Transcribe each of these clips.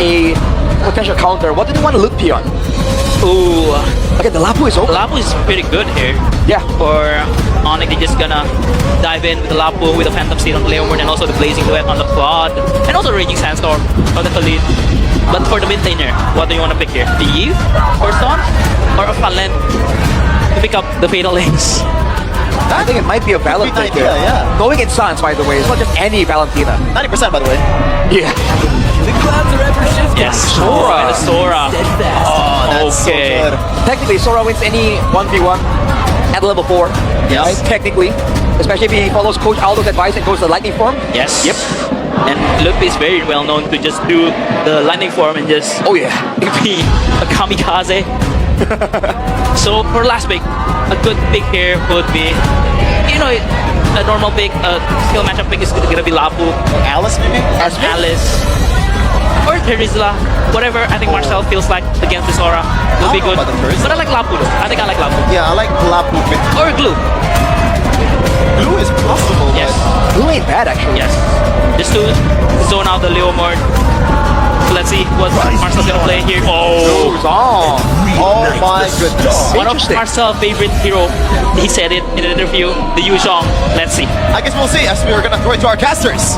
a potential counter. What do they want to loot P on? Ooh, Okay, the Lapu is open. Lapu is pretty good here. Yeah. For ONIC, they're just gonna dive in with the Lapu, with the Phantom State on the Leomord, and also the Blazing Duet on the quad, and also Raging Sandstorm on the Khalid. But for the mid laner, what do you want to pick here? The Eve, or Son, or a Fallen to pick up the Fatal Links? I think it might be a Valentina. idea, yeah. Going in Sans, by the way. It's not just any Valentina. 90% by the way. Yeah. The clouds are ever shifting. Yes, Sora. And the Sora. Steadfast. Oh, that's Okay. so good. Technically, Sora wins any 1v1 at level 4. Yes. Right? Technically. Especially if he follows Coach Aldo's advice and goes to the Lightning form. Yes. Yep. And Lupe is very well known to just do the lightning form and just Oh yeah. be a kamikaze. So for last pick, a good pick here would be, you know, a normal pick, a skill matchup pick is gonna be Lapu, Alice maybe? Alice, or Terizla, whatever I think Marcel feels like against the Sora will be I don't good. know about the Terizla. But I like Lapu though. I think I like Lapu. Yeah, I like Lapu. Or Glue. Blue is possible. Yes. Blue ain't bad actually. Yes. Just to zone out the Leomord. So let's see what Marcel's gonna play here. Oh! Goes on. Oh my goodness. One of Interesting. Marcel's favorite hero, he said it in an interview, the Yuzhong. Let's see. I guess we'll see as we are gonna throw it to our casters.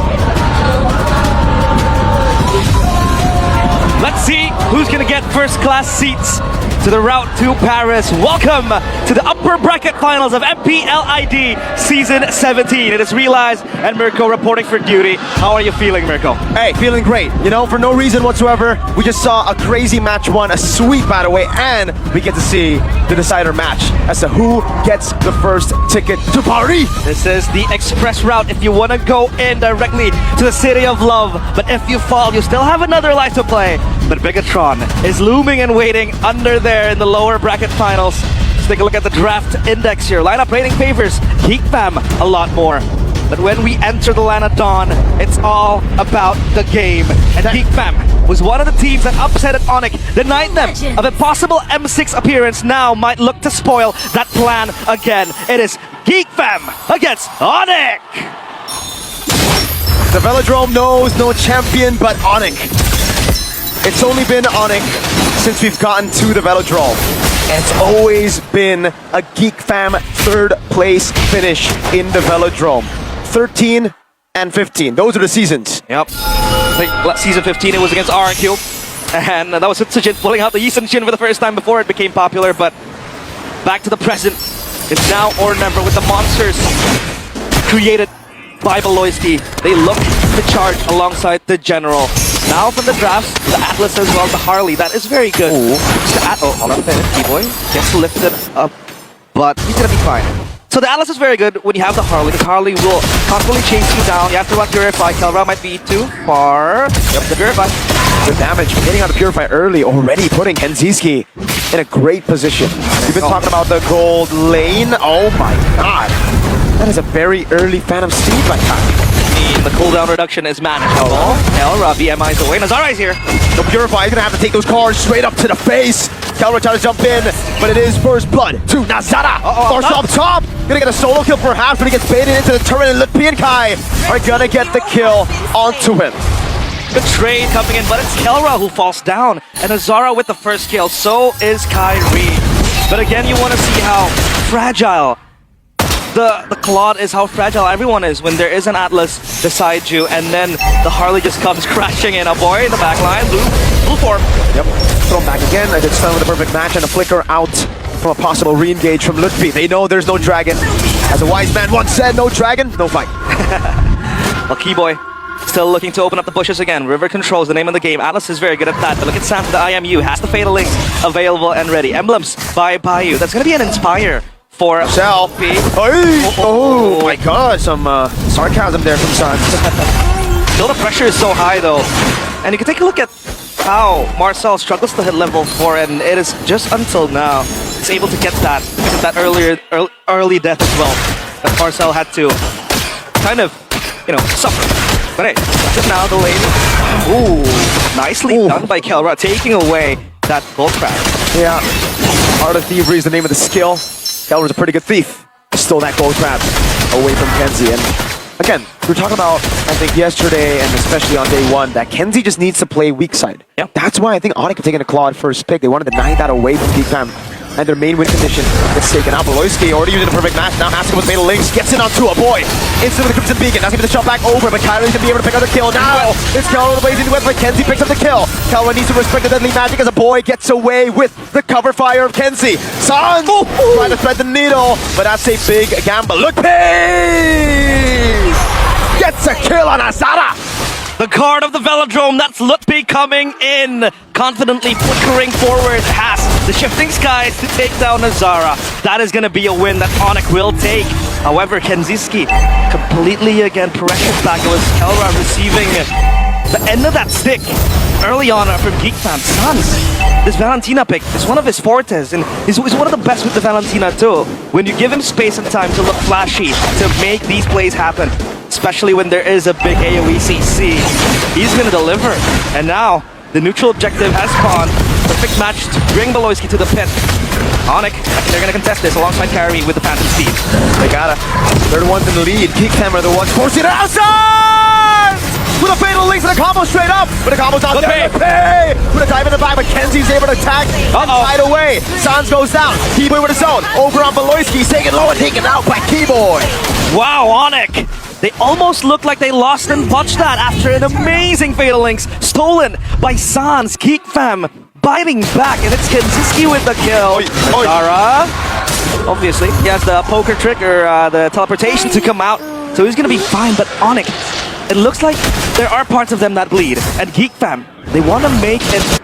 Let's see who's gonna get first class seats to the route to Paris. Welcome to the upper bracket finals of MPLID Season 17. It is Realize and Mirko reporting for duty. How are you feeling, Mirko? Hey, feeling great. You know, for no reason whatsoever, we just saw a crazy match one, a sweep by the way, and we get to see the decider match as to who gets the first ticket to Paris. This is the express route if you want to go in directly to the City of Love. But if you fall, you still have another life to play. But Bigatron is looming and waiting under there in the lower bracket finals. Let's take a look at the draft index here. Lineup rating favors GEEK Fam a lot more. But when we enter the land of Dawn, it's all about the game. And GEEK Fam was one of the teams that upset ONIC, denied them of a possible M6 appearance, now might look to spoil that plan again. It is GEEK Fam against ONIC! The Velodrome knows no champion but ONIC. It's only been ONIC since we've gotten to the Velodrome. And it's always been a GEEK Fam third place finish in the Velodrome. 13 and 15. Those are the seasons. Yep. I think season 15 it was against RQ. And that was Hitsujin pulling out the Yisun Shin for the first time before it became popular. But back to the present. It's now or never with the monsters created by Beloyski. They look to charge alongside the General. Now from the drafts, the Atlas as well, the Harley. That is very good. Hold on a minute. T-Boy gets lifted up, but he's gonna be fine. So the Atlas is very good when you have the Harley, because Harley will constantly chase you down. You have to run Purify. Kelra might be too far. Yep, the Purify. The damage hitting on the Purify early, already putting Henziski in a great position. We've been talking about the gold lane. Oh my god. That is a very early Phantom Steed like that. The cooldown reduction is manageable. Kelra, VMI is away. Nazara is here. The Purify is gonna have to take those cards straight up to the face. Kelra trying to jump in, but it is first blood to Nazara. Force up top. Gonna get a solo kill perhaps, but he gets baited into the turret, and Lutpi and Kai are gonna get the kill onto him. Good trade coming in, but it's Kelra who falls down. And Nazara with the first kill. So is Kyrie. But again, you want to see how fragile the Claude is, how fragile everyone is when there is an Atlas beside you, and then the Harley just comes crashing in. A boy in the back line, blue form. Yep. Throw him back again. A good stun with a perfect match and a flicker out from a possible re-engage from Lutfi. They know there's no dragon. As a wise man once said, no dragon, no fight. Well, Keyboy still looking to open up the bushes again. River controls the name of the game. Atlas is very good at that. But look at Sam to the IMU. Has the Fatal Links available and ready. Emblems by Bayou. That's going to be an Inspire for Shell. P. Oh my god, some sarcasm there from Sun. Still the pressure is so high though. And you can take a look at how Marcel struggles to hit level 4, and it is just until now he's able to get that early death as well. But Marcel had to kind of, suffer. But hey, just now the lane. Ooh, nicely done by Kelra, taking away that gold crab. Yeah, Art of Thievery is the name of the skill. Kelra's a pretty good thief. Stole that gold crab away from Kenzie, and again, we were talking about, I think, yesterday and especially on day one, that Kenzie just needs to play weak side. Yep. That's why I think ONIC have taken a claw at first pick. They wanted to deny that away from GEEK Fam. And their main win condition is taken out. Beloyski already using the perfect match. Now Haskell with Fatal Links. Gets in onto a boy. Instantly with the Crimson Beacon. Now he's going to shove back over, but Kyrie's going to be able to pick up the kill. Now it's Kelwin blazing the web, but Kenzie picks up the kill. Kelwin needs to respect the deadly magic as a boy gets away with the cover fire of Kenzie. Sans trying to thread the needle, but that's a big gamble. Look, Pace gets a kill on Azara. The card of the Velodrome, that's Lutpi coming in. Confidently flickering forward, has the shifting skies to take down Azara. That is going to be a win that ONIC will take. However, Kenziski completely again pressured back. It was Kelra receiving the end of that stick early on from GEEK Fam. Sans, this Valentina pick is one of his fortes, and he's one of the best with the Valentina too. When you give him space and time to look flashy, to make these plays happen, especially when there is a big AoE CC, he's going to deliver. And now, the neutral objective has spawned. Perfect match to bring Beloyski to the pit. ONIC, they're going to contest this alongside Carry with the Phantom Steed. They gotta. They're the ones in the lead. GEEK Fam are the ones forcing it outside! With a Fatal Links and a combo straight up! But the combo's not there. Pay! With a dive in the back, but Kenzie's able to attack and fight away. Sans goes down. Keyboy with a zone. Over on Beloyski. Taken low and taken out by Keyboy. Wow, ONIC! They almost looked like they lost and botched that after an amazing Fatal Links stolen by Sans. GEEK Fam biting back, and it's Kenziski with the kill. Zara, obviously, he has the poker trick or the teleportation to come out, so he's gonna be fine. But ONIC, it looks like there are parts of them that bleed, and GEEK Fam, they want to make it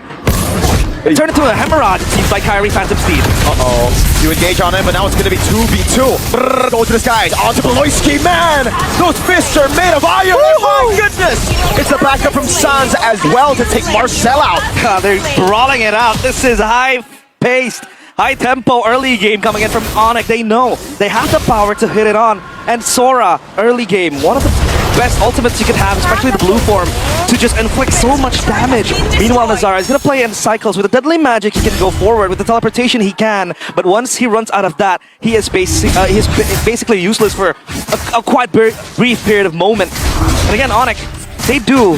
turn into a hemorrhage, it seems, by Kyrie Phantom Steed. You engage on him, but now it's going to be 2v2. Brrr, go to the skies, onto Beloyski, man! Those fists are made of iron, my goodness! It's a backup from Sans as well to take Marcel out. They're brawling it out. This is high-paced, high-tempo early game coming in from ONIC. They know they have the power to hit it on. And Sora, early game, one of the best ultimates you could have, especially the blue form, to just inflict so much damage. Meanwhile, Nazara is going to play in cycles. With the deadly magic, he can go forward. With the teleportation, he can. But once he runs out of that, he is basically useless for a quite brief period of moment. And again, ONIC, they do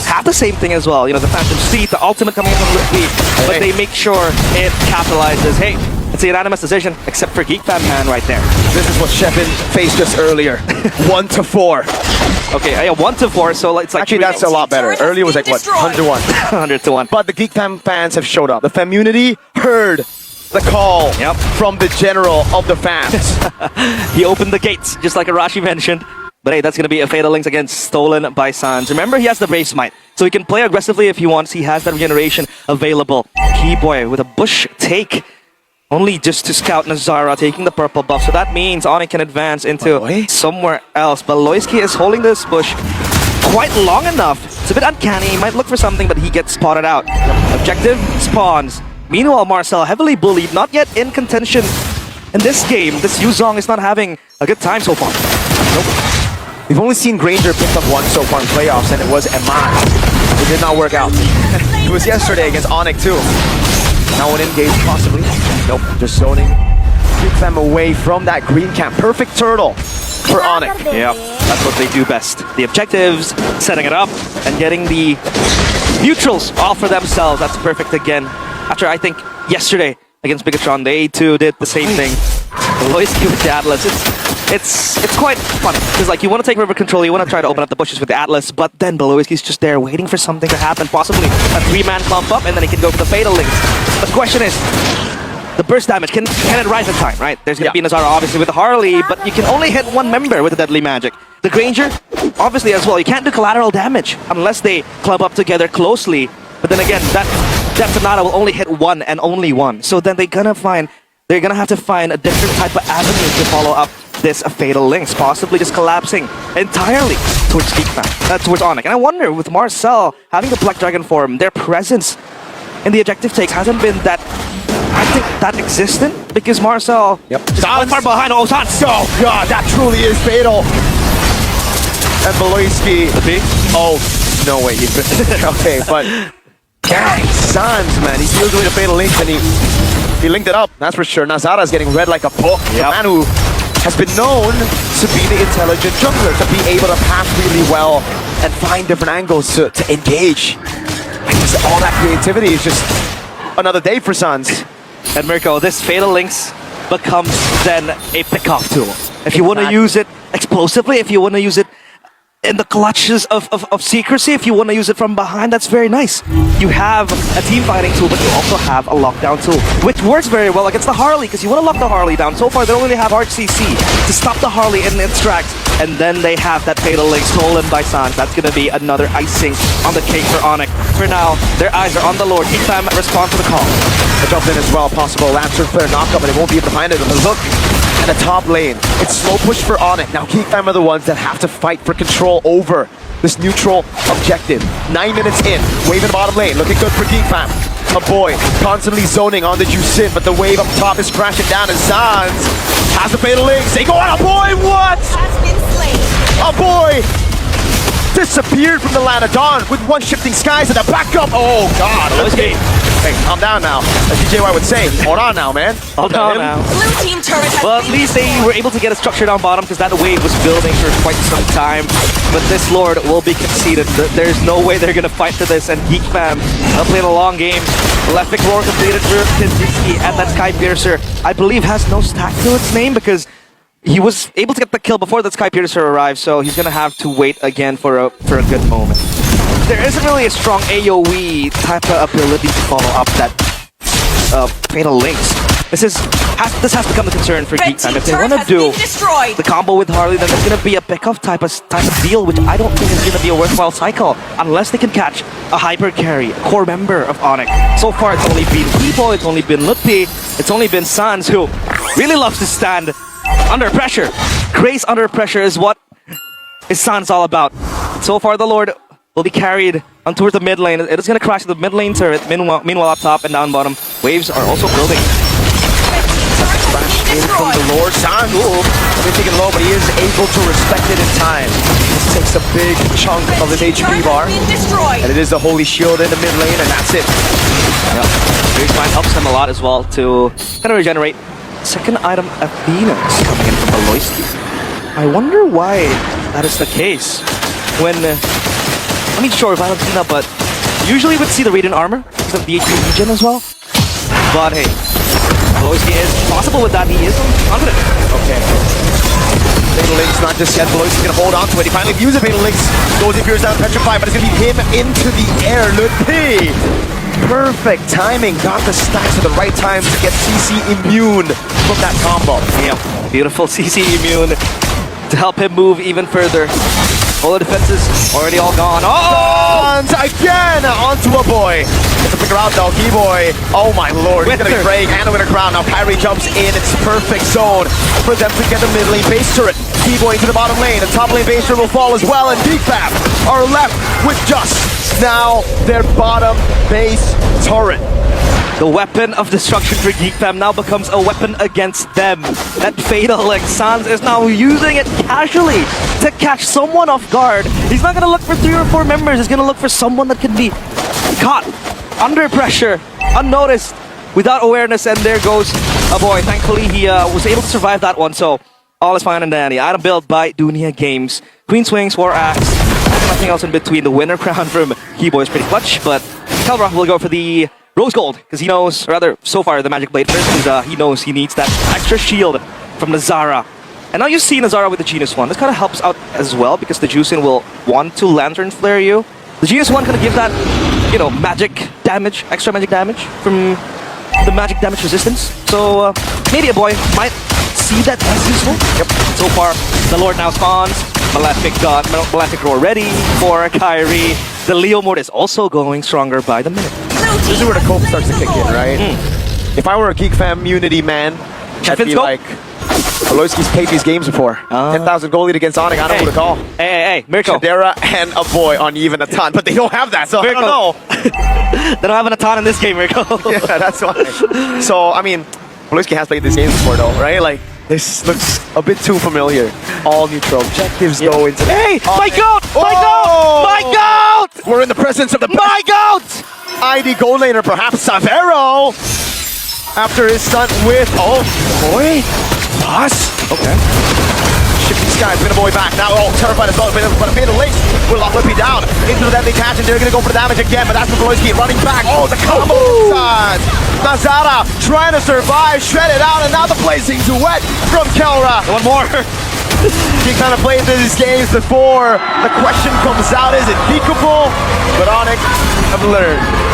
have the same thing as well. You know, the Phantom Steed, the ultimate coming in from Lutpi, but they make sure it capitalizes. Hey, it's a unanimous decision, except for GEEK Fam Man right there. This is what Shepin faced just earlier. 1-4. Okay, yeah, 1-4, so it's like... Actually, that's a lot better. Earlier was like, what, 100-1. 100-1. But the GEEK Fam fans have showed up. The Famunity heard the call from the general of the fans. He opened the gates, just like Arashi mentioned. But hey, that's going to be a Fatal Links again, stolen by Sans. Remember, he has the Brave Smite, so he can play aggressively if he wants. He has that regeneration available. Keyboy with a bush take, only just to scout Nazara, taking the purple buff. So that means ONIC can advance into somewhere else. But Beloyski is holding this bush quite long enough. It's a bit uncanny. He might look for something, but he gets spotted out. Objective spawns. Meanwhile, Marcel, heavily bullied, not yet in contention. In this game, this Yuzong is not having a good time so far. Nope. We've only seen Granger pick up one so far in playoffs, and it was Eman. It did not work out. It was yesterday against ONIC too. Now an engage possibly. Nope, just zoning. Keep them away from that green camp. Perfect turtle for ONIC. Yeah, that's what they do best. The objectives, setting it up, and getting the neutrals all for themselves. That's perfect again. After, I think, yesterday against Bigatron, they too did the same thing. Beloyski with the Atlas. It's quite funny, because like you want to take river control, you want to try to open up the bushes with the Atlas, but then Beloyski's just there waiting for something to happen, possibly a 3-man clump up, and then he can go for the Fatal Links. But the question is, the burst damage, can it rise in time, right? There's going to be Nazara obviously with the Harley, but you can only hit one member with the deadly magic. The Granger, obviously as well, you can't do collateral damage unless they clump up together closely, but then again, that Sonata will only hit one and only one, so then they're gonna have to find a different type of avenue to follow up this Fatal Links, possibly just collapsing entirely towards GEEK Fam, towards ONIC. And I wonder, with Marcel having the Black Dragon form, their presence in the objective takes hasn't been that, I think, that existent, because Marcel is far behind. Oh, Sans! Oh god, that truly is fatal. And Beloyski. Oh, no way, he okay, but dang, Sans, man, he steals away the Fatal Links and he linked it up, that's for sure. Nazara's getting read like a book. The man who has been known to be the intelligent jungler, to be able to pass really well and find different angles to engage. And just all that creativity is just another day for Suns. And Mirko, this Fatal Links becomes then a pick-off tool. If you want to use it explosively, if you want to use it in the clutches of secrecy, if you want to use it from behind, that's very nice. You have a team fighting tool, but you also have a lockdown tool, which works very well against the Harley, because you want to lock the Harley down. So far, they only have RCC to stop the Harley and extract, and then they have that Fatal Link stolen by Sans. That's going to be another icing on the cake for ONIC. For now, their eyes are on the Lord. Each time respond to the call. A jump in as well, possible Lancer Flare knockup, but it won't be behind it. But look at the top lane. It's slow push for ONIC. Now GEEK Fam are the ones that have to fight for control over this neutral objective. 9 minutes in, wave in the bottom lane, looking good for GEEK Fam. A boy constantly zoning on the Juicin, but the wave up top is crashing down, and Sans has the Fatal Links. They go on. A boy, what? Has been slain. A boy disappeared from the land of dawn with one shifting skies and a backup. Oh God! Okay. Hey, calm down now. As DJY would say, hold on now, man. Hold on now. Blue team turret has Well, at been least they were able to get a structure down bottom because that wave was building for quite some time. But this Lord will be conceded. There's no way they're going to fight for this. And GEEK Fam are playing a long game. Left pick roar completed for Kinziki, and that Sky Piercer, I believe, has no stack to its name because he was able to get the kill before the Sky Piercer arrived. So he's going to have to wait again for a good moment. There isn't really a strong AoE type of ability to follow up that Fatal Links. This has become the concern for GEEK Fam. If they want to do the combo with Harley, then it's going to be a pick-off type of deal, which I don't think is going to be a worthwhile cycle unless they can catch a hyper carry, a core member of ONIC. So far, it's only been People, it's only been Lutpi, it's only been Sans, who really loves to stand under pressure. Grace under pressure is what is Sans all about. So far, the Lord will be carried on towards the mid lane. It is going to crash the mid lane turret. Meanwhile, up top and down bottom, waves are also building. Crash in from the Lord. Sans, taking low, but he is able to respect it in time. This takes a big chunk of his HP bar. And it is the Holy Shield in the mid lane, and that's it. Yep. Grace helps him a lot as well to kind of regenerate. Second item, Athena is coming in from Aloyski. I wonder why that is the case. When I mean, sure, Valentina, but usually we'd see the Radiant Armor because of the HP regen as well. But hey, Aloyski is possible with that. He is confident. Okay. Fatal Links, not just yet. Aloyski's gonna hold on to it. He finally views it. Fatal Links goes in, peers down, petrified, but it's gonna be him into the air. Lutpi! Perfect timing. Got the stacks at the right time to get CC immune from that combo. Yep, beautiful CC immune to help him move even further. All the defenses already all gone. Oh! Sans again onto a boy. It's a figure out though. Keyboy. Oh my lord. He's gonna be praying and a winner crown. Now Kyrie jumps in. It's perfect zone for them to get the mid lane base turret. Keyboy into the bottom lane. The top lane base turret will fall as well. And GEEK Fam are left with just now their bottom base turret. The weapon of destruction for GEEK Fam now becomes a weapon against them. That Fatal Link, Sans is now using it casually to catch someone off guard. He's not going to look for 3 or 4 members. He's going to look for someone that can be caught under pressure, unnoticed, without awareness, and there goes a boy. Thankfully, he was able to survive that one, so all is fine and dandy. Item built by Dunia Games. Queen Swings, War Axe, nothing else in between. The winner crown from Keyboy is pretty clutch, but Calvra will go for the Rose Gold, because he knows, or rather, so far, the Magic Blade first, because he knows he needs that extra shield from Nazara. And now you see Nazara with the Genius One. This kind of helps out as well, because the Juicin will want to Lantern Flare you. The Genius One can give that, you know, magic damage, extra magic damage from the magic damage resistance. So maybe a boy might see that as useful. Yep. So far, the Lord now spawns. Malefic got Malefic Roar ready for Kyrie. The Leo mode is also going stronger by the minute. This is where the cope starts to kick in, right? If I were a GEEK Fam Unity man, I'd be like, Aloyski's played these games before. 10,000 goal lead against ONIC, I don't know who to call. Hey, Mirko. Shadera and a boy on even a ton, but they don't have that, so Mirko. I don't know. They don't have an Atan in this game, Mirko. Yeah, that's why. So, I mean, Aloyski has played these games before though, right? Like, this looks a bit too familiar. All neutral objectives go into... Hey, my goat! My Oh! goat! My goat! We're in the presence of the My goat! ID gold laner, perhaps Savero! After his stunt with... Oh, boy! Boss? Okay. Shifting This guy's gonna boy back. Now, terrified as well, but a fatal lace will lock Lippy down into the deadly catch, and they're gonna go for the damage again, but that's Mikolayski running back. Oh, the combo inside. Nazara trying to survive, shred it out, and now the blazing duet from Kelra. One more. He kind of played these games before. The question comes out, is it geekable? But ONIC have learned.